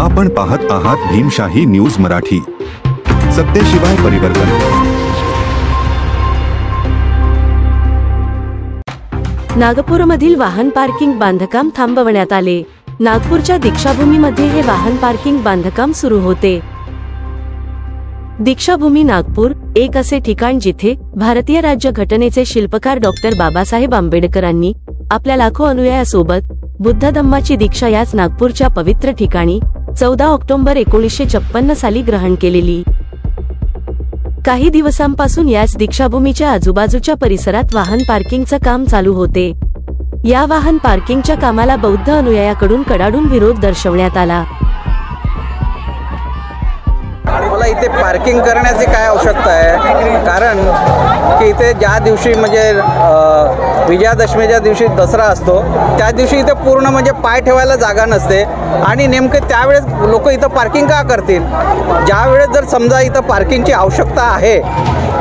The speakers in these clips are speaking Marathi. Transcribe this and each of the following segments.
आपण पाहत आहात भीमशाही न्यूज मराठी, सत्तेशिवाय परिवर्तन। नागपूरमधील वाहन पार्किंग बांधकाम थांबवण्यात आले। नागपूरच्या दीक्षाभूमीमध्ये हे वाहन पार्किंग बांधकाम सुरू होते। दीक्षाभूमी नागपूर एक असे ठिकाण जिथे भारतीय राज्यघटनेचे शिल्पकार डॉक्टर बाबासाहेब आंबेडकरांनी आपल्या लाखो अनुयायांसोबत बुद्ध धम्माची दीक्षा याच नागपूरच्या पवित्र ठिकाणी 14 ऑक्टोबर 1956 साली ग्रहण केलेली। काही दिवसांपासून याच दीक्षाभूमीच्या आजूबाजूच्या परिसरात वाहन पार्किंगचं काम चालू होते। या वाहन पार्किंगच्या कामाला बौद्ध अनुयायांकडून कडाडून विरोध दर्शवण्यात आला। मला इथे पार्किंग करण्याची काय आवश्यकता आहे, कारण की इथे ज्या दिवशी म्हणजे विजयादशमीच्या दिवशी दसरा असतो त्या दिवशी इथे पूर्ण म्हणजे पाय ठेवायला जागा नसते आणि नेमके त्यावेळेस लोक इथं पार्किंग का करतील। ज्यावेळेस जर समजा इथं पार्किंगची आवश्यकता आहे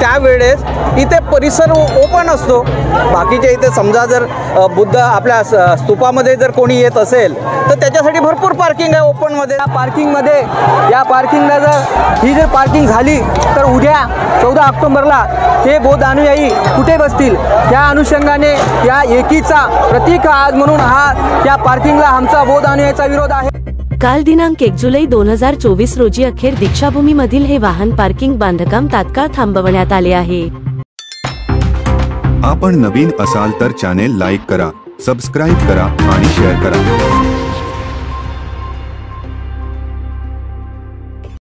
त्यावेळेस इथे परिसर ओपन असतो। बाकीचे इथे समजा जर बुद्ध आपल्या स्तूपामध्ये जर कोणी येत असेल तर त्याच्यासाठी भरपूर पार्किंग आहे ओपनमध्ये। या पार्किंगला जर पार्किंग झाली तर उद्या 14 ऑक्टोबरला हे बौद्ध अनुयायी कुठे बसतील। त्या अनुषंगाने या एकीचा प्रतीक आज म्हणून या पार्किंगला आमचा बौद्ध अनुयायीचा विरोध आहे। काल दिनांक 1 जुलै 2024 रोजी अखेर दीक्षाभूमीमधील हे वाहन पार्किंग बांधकाम तात्काळ थांबवण्यात आले आहे। आपण नवीन असाल तर चॅनेल लाईक करा, सबस्क्राइब करा आणि शेअर करा।